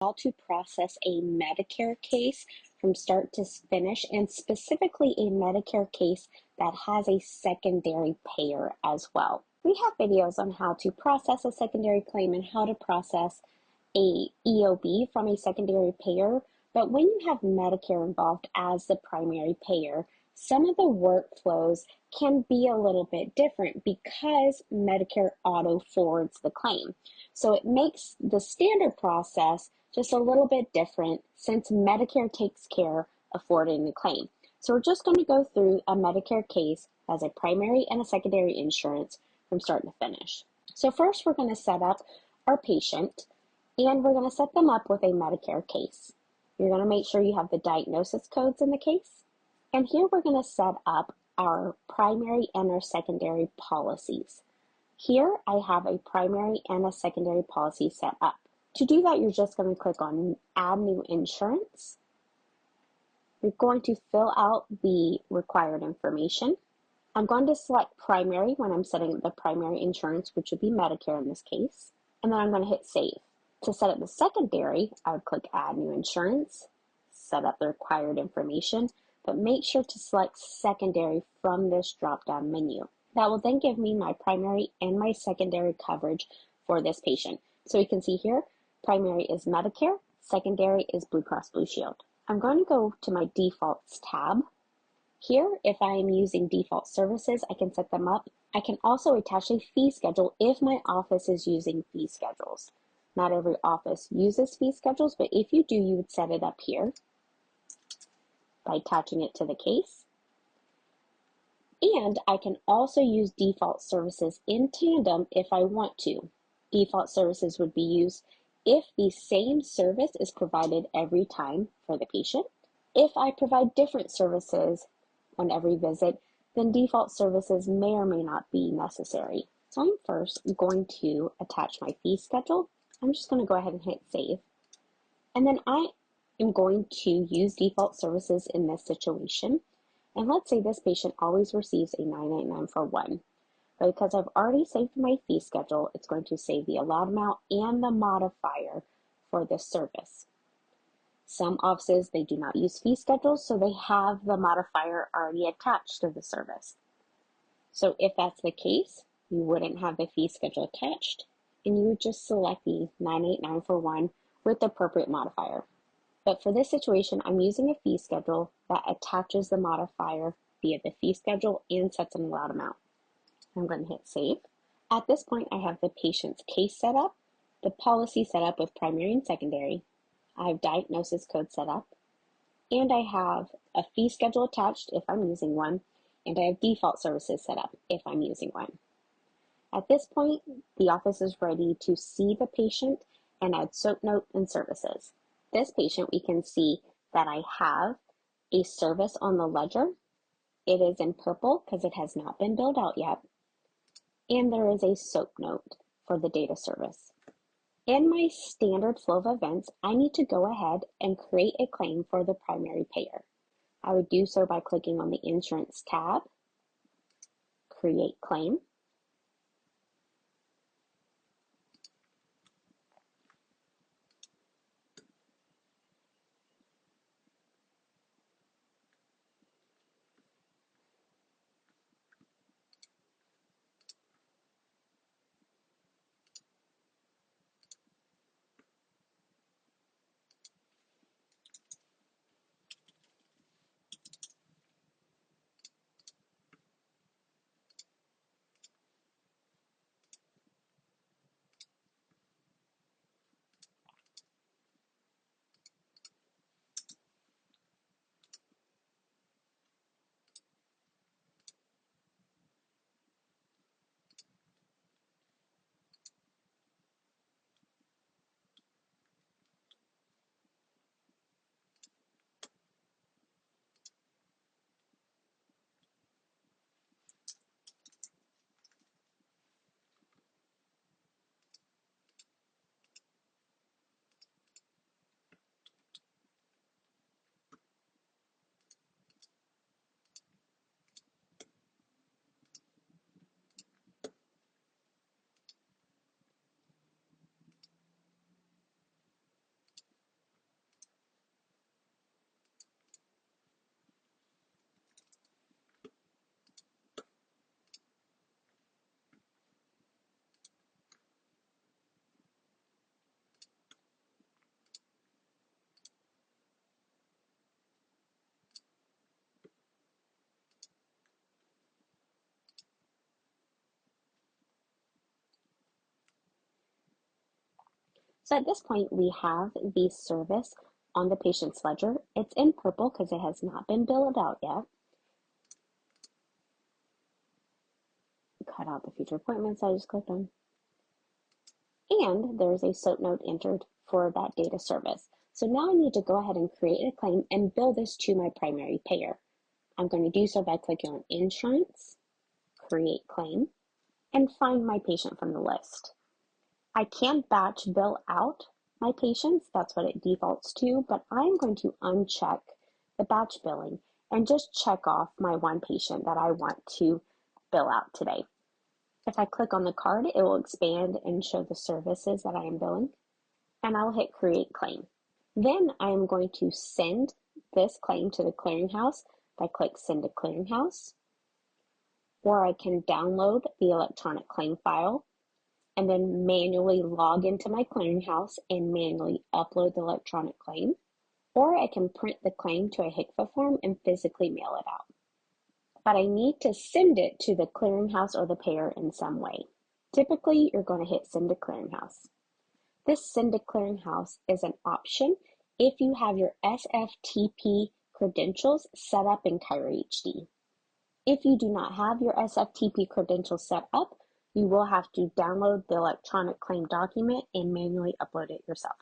how to process a Medicare case from start to finish, and specifically a Medicare case that has a secondary payer as well. We have videos on how to process a secondary claim and how to process a EOB from a secondary payer, but when you have Medicare involved as the primary payer, some of the workflows can be a little bit different because Medicare auto forwards the claim. So it makes the standard process just a little bit different since Medicare takes care of forwarding the claim. So we're just going to go through a Medicare case as a primary and a secondary insurance from start to finish. So first we're going to set up our patient and we're going to set them up with a Medicare case. You're going to make sure you have the diagnosis codes in the case. And here we're going to set up our primary and our secondary policies. Here I have a primary and a secondary policy set up. To do that, you're just going to click on Add New Insurance. You're going to fill out the required information. I'm going to select primary when I'm setting up the primary insurance, which would be Medicare in this case. And then I'm going to hit Save. To set up the secondary, I would click Add New Insurance, set up the required information, but make sure to select secondary from this drop-down menu. That will then give me my primary and my secondary coverage for this patient. So you can see here, primary is Medicare, secondary is Blue Cross Blue Shield. I'm going to go to my defaults tab. Here, if I am using default services, I can set them up. I can also attach a fee schedule if my office is using fee schedules. Not every office uses fee schedules, but if you do, you would set it up here by attaching it to the case. And I can also use default services in tandem if I want to. Default services would be used if the same service is provided every time for the patient. If I provide different services on every visit, then default services may or may not be necessary. So I'm first going to attach my fee schedule. I'm just going to go ahead and hit Save. And then I am going to use default services in this situation. And let's say this patient always receives a 999 for one. But because I've already saved my fee schedule, it's going to save the allowed amount and the modifier for this service. Some offices, they do not use fee schedules, so they have the modifier already attached to the service. So if that's the case, you wouldn't have the fee schedule attached, and you would just select the 989 for one with the appropriate modifier. But for this situation, I'm using a fee schedule that attaches the modifier via the fee schedule and sets an allowed amount. I'm going to hit Save. At this point, I have the patient's case set up, the policy set up with primary and secondary. I have diagnosis code set up, and I have a fee schedule attached if I'm using one, and I have default services set up if I'm using one. At this point, the office is ready to see the patient and add SOAP note and services. This patient, we can see that I have a service on the ledger. It is in purple because it has not been billed out yet. And there is a SOAP note for the data service. In my standard flow of events, I need to go ahead and create a claim for the primary payer. I would do so by clicking on the Insurance tab, Create Claim. So at this point, we have the service on the patient's ledger. It's in purple because it has not been billed out yet. Cut out the future appointments I just clicked on. And there's a SOAP note entered for that data service. So now I need to go ahead and create a claim and bill this to my primary payer. I'm going to do so by clicking on Insurance, Create Claim, and find my patient from the list. I can batch bill out my patients, that's what it defaults to, but I'm going to uncheck the batch billing and just check off my one patient that I want to bill out today. If I click on the card, it will expand and show the services that I am billing, and I'll hit Create Claim. Then I am going to send this claim to the clearinghouse by click Send to Clearinghouse, or I can download the electronic claim file and then manually log into my clearinghouse and manually upload the electronic claim, or I can print the claim to a HCFA form and physically mail it out. But I need to send it to the clearinghouse or the payer in some way. Typically, you're going to hit Send to Clearinghouse. This Send to Clearinghouse is an option if you have your SFTP credentials set up in ChiroHD. If you do not have your SFTP credentials set up, you will have to download the electronic claim document and manually upload it yourself.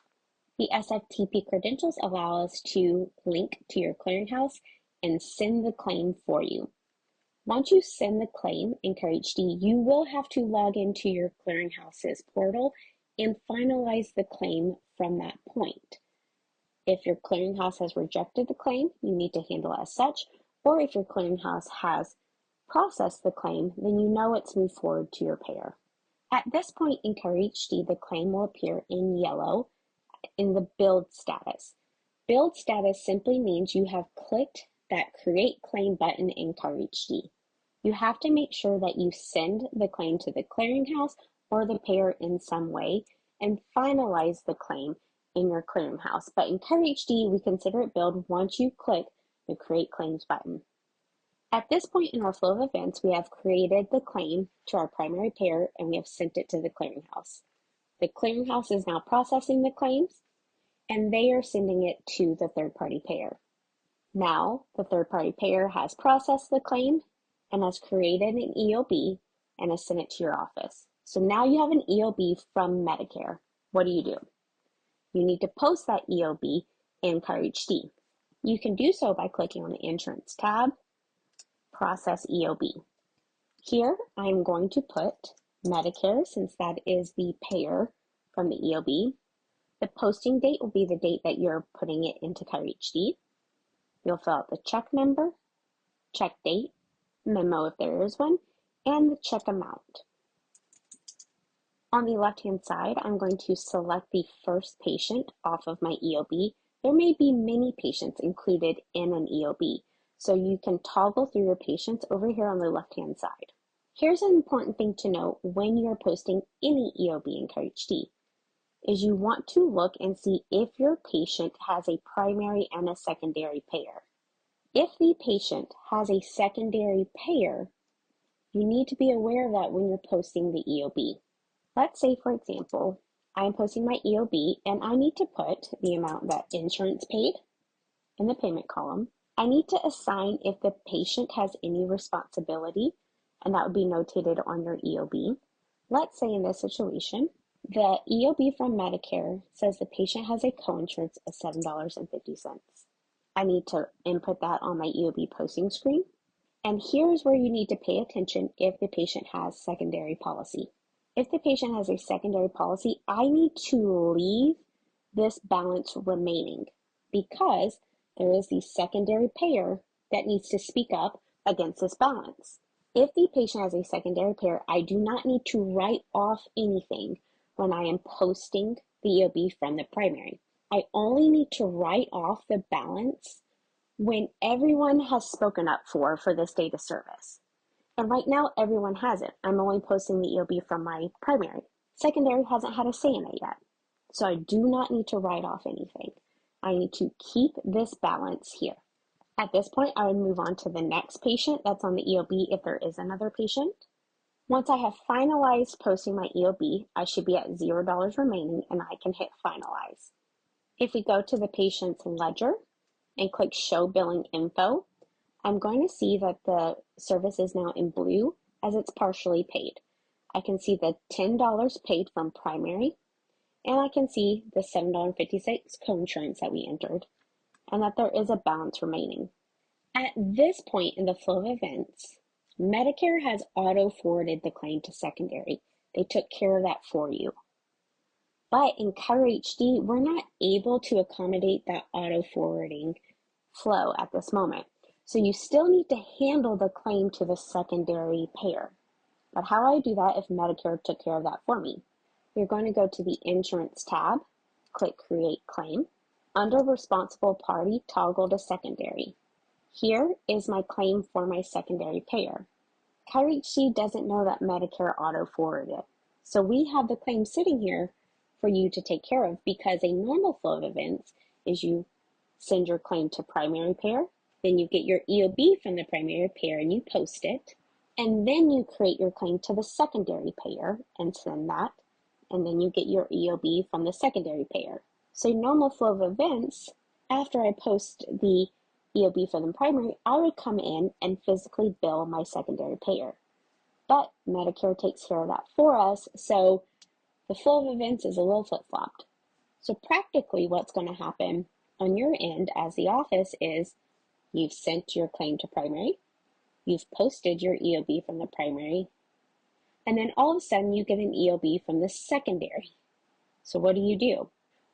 The SFTP credentials allow us to link to your clearinghouse and send the claim for you. Once you send the claim in ChiroHD, you will have to log into your clearinghouse's portal and finalize the claim from that point. If your clearinghouse has rejected the claim, you need to handle it as such, or if your clearinghouse has processed the claim, then you know it's moved forward to your payer. At this point in ChiroHD, the claim will appear in yellow in the billed status. Billed status simply means you have clicked that Create Claim button in ChiroHD. You have to make sure that you send the claim to the clearinghouse or the payer in some way and finalize the claim in your clearinghouse. But in ChiroHD, we consider it billed once you click the Create Claims button. At this point in our flow of events, we have created the claim to our primary payer and we have sent it to the clearinghouse. The clearinghouse is now processing the claims and they are sending it to the third-party payer. Now, the third-party payer has processed the claim and has created an EOB and has sent it to your office. So now you have an EOB from Medicare. What do? You need to post that EOB in ChiroHD. You can do so by clicking on the Insurance tab, Process EOB. Here, I'm going to put Medicare since that is the payer from the EOB. The posting date will be the date that you're putting it into ChiroHD. You'll fill out the check number, check date, memo if there is one, and the check amount. On the left-hand side, I'm going to select the first patient off of my EOB. There may be many patients included in an EOB, so you can toggle through your patients over here on the left-hand side. Here's an important thing to note when you're posting any EOB in ChiroHD, is you want to look and see if your patient has a primary and a secondary payer. If the patient has a secondary payer, you need to be aware of that when you're posting the EOB. Let's say, for example, I'm posting my EOB and I need to put the amount that insurance paid in the payment column. I need to assign if the patient has any responsibility, and that would be notated on your EOB. Let's say in this situation, the EOB from Medicare says the patient has a coinsurance of $7.50. I need to input that on my EOB posting screen. And here's where you need to pay attention if the patient has secondary policy. If the patient has a secondary policy, I need to leave this balance remaining because there is the secondary payer that needs to speak up against this balance. If the patient has a secondary payer, I do not need to write off anything when I am posting the EOB from the primary. I only need to write off the balance when everyone has spoken up for this data service. And right now, everyone has it. I'm only posting the EOB from my primary. Secondary hasn't had a say in it yet. So I do not need to write off anything. I need to keep this balance here. At this point, I would move on to the next patient that's on the EOB if there is another patient. Once I have finalized posting my EOB, I should be at $0 remaining and I can hit finalize. If we go to the patient's ledger and click show billing info, I'm going to see that the service is now in blue as it's partially paid. I can see the $10 paid from primary, and I can see the $7.56 co-insurance that we entered, and that there is a balance remaining. At this point in the flow of events, Medicare has auto-forwarded the claim to secondary. They took care of that for you. But in Cover HD, we're not able to accommodate that auto-forwarding flow at this moment. So you still need to handle the claim to the secondary payer. But how do I do that if Medicare took care of that for me? You're going to go to the Insurance tab, click Create Claim. Under Responsible Party, toggle to Secondary. Here is my claim for my secondary payer. Cover HD doesn't know that Medicare auto-forwarded it. So we have the claim sitting here for you to take care of, because a normal flow of events is you send your claim to primary payer, then you get your EOB from the primary payer and you post it, and then you create your claim to the secondary payer and send that, and then you get your EOB from the secondary payer. So normal flow of events, after I post the EOB for the primary, I would come in and physically bill my secondary payer. But Medicare takes care of that for us, so the flow of events is a little flip-flopped. So practically what's going to happen on your end as the office is you've sent your claim to primary, you've posted your EOB from the primary, and then all of a sudden you get an EOB from the secondary. So what do?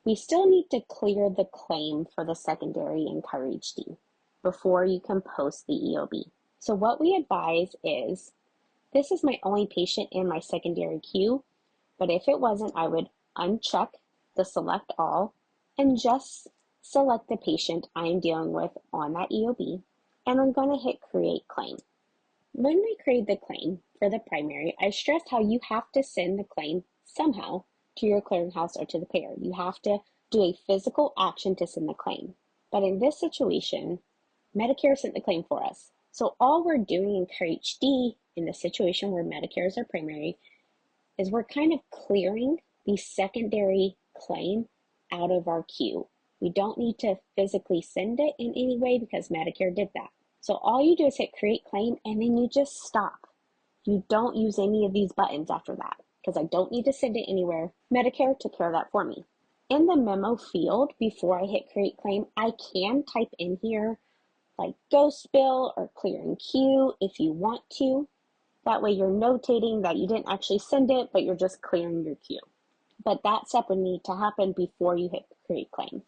We still need to clear the claim for the secondary in Cover HD before you can post the EOB. So what we advise is, this is my only patient in my secondary queue, but if it wasn't, I would uncheck the select all and just select the patient I am dealing with on that EOB, and I'm going to hit Create Claim. When we create the claim for the primary, I stressed how you have to send the claim somehow to your clearinghouse or to the payer. You have to do a physical action to send the claim. But in this situation, Medicare sent the claim for us. So all we're doing in Cover HD in the situation where Medicare is our primary is we're kind of clearing the secondary claim out of our queue. We don't need to physically send it in any way because Medicare did that. So all you do is hit Create Claim and then you just stop. You don't use any of these buttons after that because I don't need to send it anywhere. Medicare took care of that for me. In the memo field, before I hit Create Claim, I can type in here like ghost bill or clearing queue if you want to. That way you're notating that you didn't actually send it, but you're just clearing your queue. But that step would need to happen before you hit Create Claim.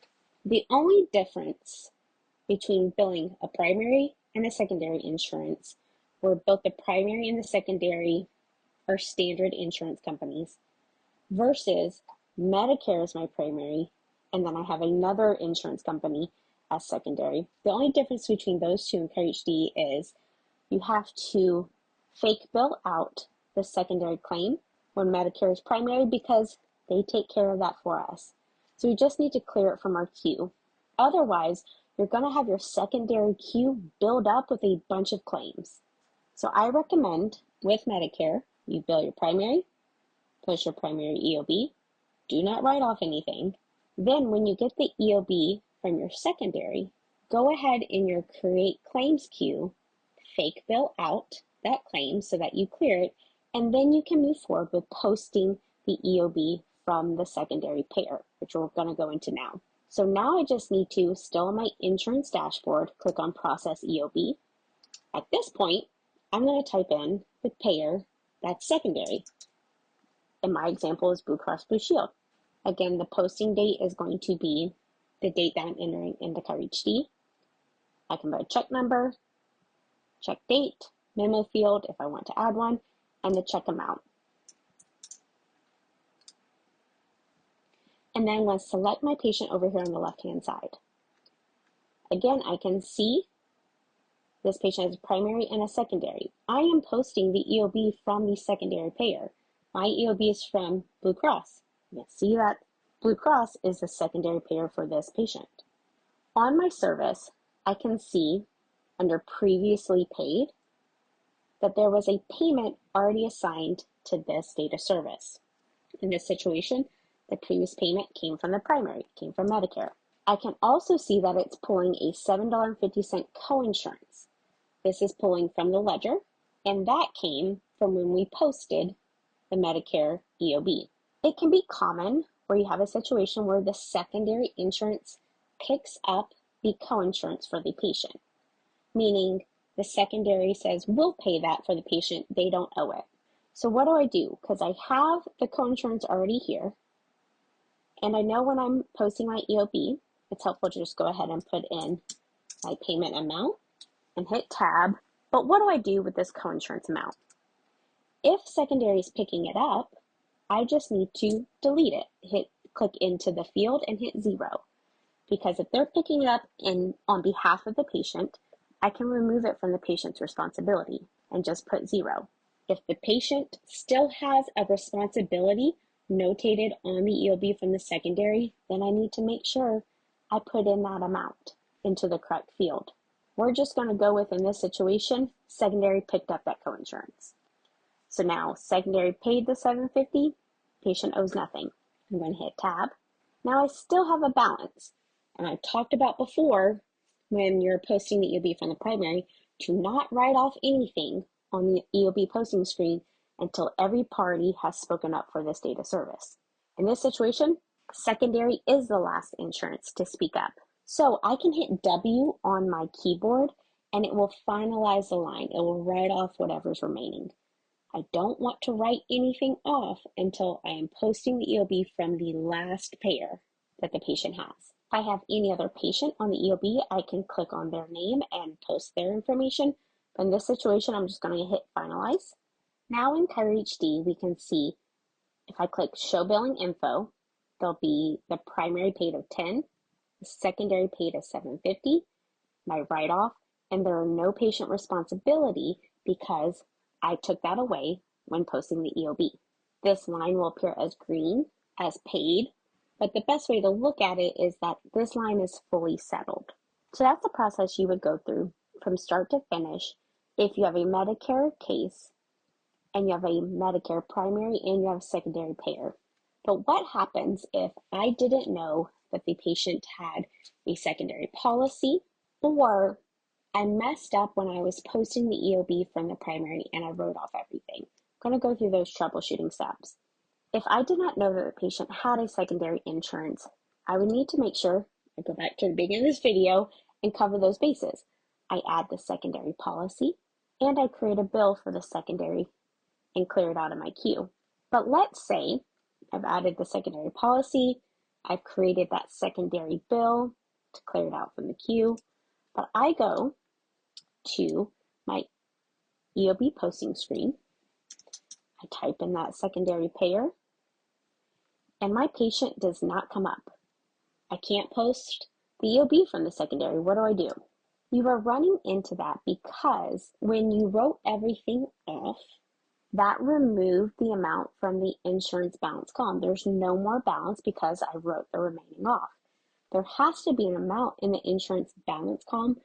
The only difference between billing a primary and a secondary insurance, where both the primary and the secondary are standard insurance companies, versus Medicare is my primary, and then I have another insurance company as secondary. The only difference between those two in Cover HD is you have to fake bill out the secondary claim when Medicare is primary because they take care of that for us. So we just need to clear it from our queue. Otherwise, you're going to have your secondary queue build up with a bunch of claims. So I recommend with Medicare, you bill your primary, post your primary EOB, do not write off anything. Then when you get the EOB from your secondary, go ahead in your Create Claims queue, fake bill out that claim so that you clear it, and then you can move forward with posting the EOB from the secondary payer, which we're going to go into now. So now I just need to, still on my insurance dashboard, click on Process EOB. At this point, I'm going to type in the payer that's secondary. In my example is Blue Cross Blue Shield. Again, the posting date is going to be the date that I'm entering into Cover HD. I can put a check number, check date, memo field if I want to add one, and the check amount. And then I'm going to select my patient over here on the left-hand side. Again, I can see this patient has a primary and a secondary. I am posting the EOB from the secondary payer. My EOB is from Blue Cross. You can see that Blue Cross is the secondary payer for this patient. On my service, I can see under previously paid that there was a payment already assigned to this data service. In this situation, the previous payment came from the primary, came from Medicare. I can also see that it's pulling a $7.50 coinsurance. This is pulling from the ledger, and that came from when we posted the Medicare EOB. It can be common where you have a situation where the secondary insurance picks up the coinsurance for the patient, meaning the secondary says, we'll pay that for the patient, they don't owe it. So what do I do? Because I have the coinsurance already here, and I know when I'm posting my EOB, it's helpful to just go ahead and put in my payment amount and hit tab. But what do I do with this coinsurance amount? If secondary is picking it up, I just need to delete it. Click into the field and hit 0. Because if they're picking it up on behalf of the patient, I can remove it from the patient's responsibility and just put 0. If the patient still has a responsibility notated on the EOB from the secondary, then I need to make sure I put in that amount into the correct field. We're just going to go with, in this situation, secondary picked up that coinsurance. So now secondary paid the $7.50, patient owes nothing. I'm going to hit tab. Now I still have a balance. And I've talked about before, when you're posting the EOB from the primary, to not write off anything on the EOB posting screen until every party has spoken up for this data service. In this situation, secondary is the last insurance to speak up. So I can hit W on my keyboard and it will finalize the line. It will write off whatever's remaining. I don't want to write anything off until I am posting the EOB from the last payer that the patient has. If I have any other patient on the EOB, I can click on their name and post their information. But in this situation, I'm just going to hit finalize. Now in CoverHD, we can see if I click show billing info, there'll be the primary paid of 10, the secondary paid of $7.50, my write-off, and there are no patient responsibility because I took that away when posting the EOB. This line will appear as green, as paid, but the best way to look at it is that this line is fully settled. So that's the process you would go through from start to finish if you have a Medicare case and you have a Medicare primary and you have a secondary payer. But what happens if I didn't know that the patient had a secondary policy, or I messed up when I was posting the EOB from the primary and I wrote off everything? I'm going to go through those troubleshooting steps. If I did not know that the patient had a secondary insurance, I would need to make sure I go back to the beginning of this video and cover those bases. I add the secondary policy and I create a bill for the secondary and clear it out of my queue. But let's say I've added the secondary policy, I've created that secondary bill to clear it out from the queue, but I go to my EOB posting screen, I type in that secondary payer, and my patient does not come up. I can't post the EOB from the secondary. What do? You are running into that because when you wrote everything off, that removed the amount from the insurance balance column. There's no more balance because I wrote the remaining off. There has to be an amount in the insurance balance column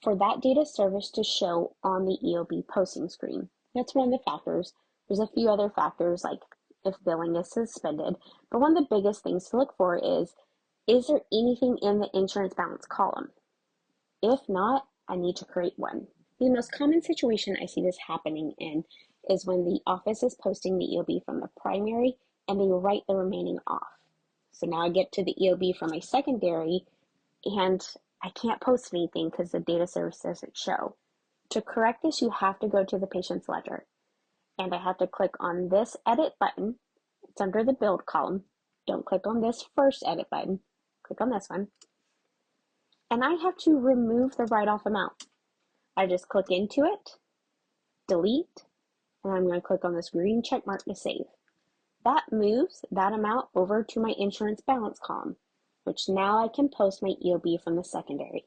for that data service to show on the EOB posting screen. That's one of the factors. There's a few other factors like if billing is suspended, but one of the biggest things to look for is there anything in the insurance balance column? If not, I need to create one. The most common situation I see this happening in is when the office is posting the EOB from the primary and they write the remaining off. So now I get to the EOB from my secondary and I can't post anything because the data service doesn't show. To correct this, you have to go to the patient's ledger and I have to click on this edit button. It's under the build column. Don't click on this first edit button. Click on this one. And I have to remove the write-off amount. I just click into it, delete, and I'm going to click on this green check mark to save. That moves that amount over to my insurance balance column, which now I can post my EOB from the secondary.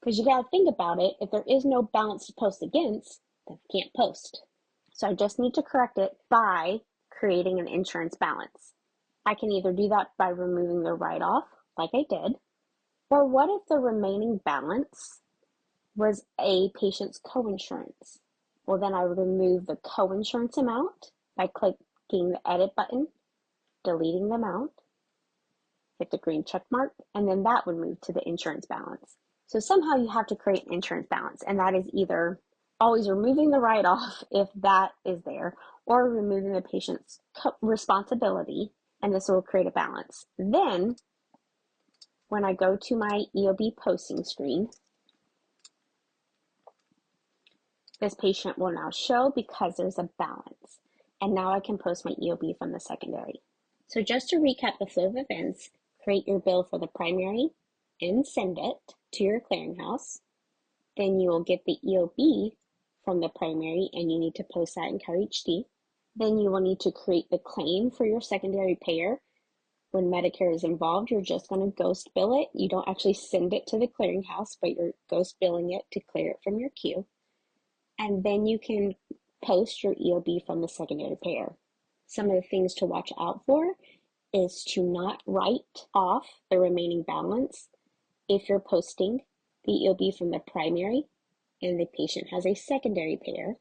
Because you got to think about it, if there is no balance to post against, then I can't post. So I just need to correct it by creating an insurance balance. I can either do that by removing the write-off, like I did, or what if the remaining balance was a patient's coinsurance? Well, then I would remove the coinsurance amount by clicking the edit button, deleting the amount, hit the green check mark, and then that would move to the insurance balance. So somehow you have to create an insurance balance, and that is either always removing the write-off if that is there, or removing the patient's responsibility, and this will create a balance. Then, when I go to my EOB posting screen, this patient will now show because there's a balance. And now I can post my EOB from the secondary. So just to recap the flow of events, create your bill for the primary and send it to your clearinghouse. Then you will get the EOB from the primary and you need to post that in CareHD. Then you will need to create the claim for your secondary payer. When Medicare is involved, you're just going to ghost bill it. You don't actually send it to the clearinghouse, but you're ghost billing it to clear it from your queue. And then you can post your EOB from the secondary payer. Some of the things to watch out for is to not write off the remaining balance if you're posting the EOB from the primary and the patient has a secondary payer.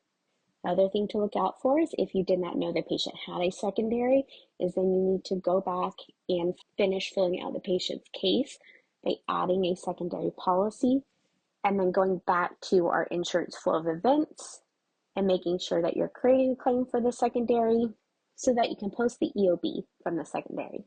The other thing to look out for is if you did not know the patient had a secondary, is then you need to go back and finish filling out the patient's case by adding a secondary policy, and then going back to our insurance flow of events and making sure that you're creating a claim for the secondary so that you can post the EOB from the secondary.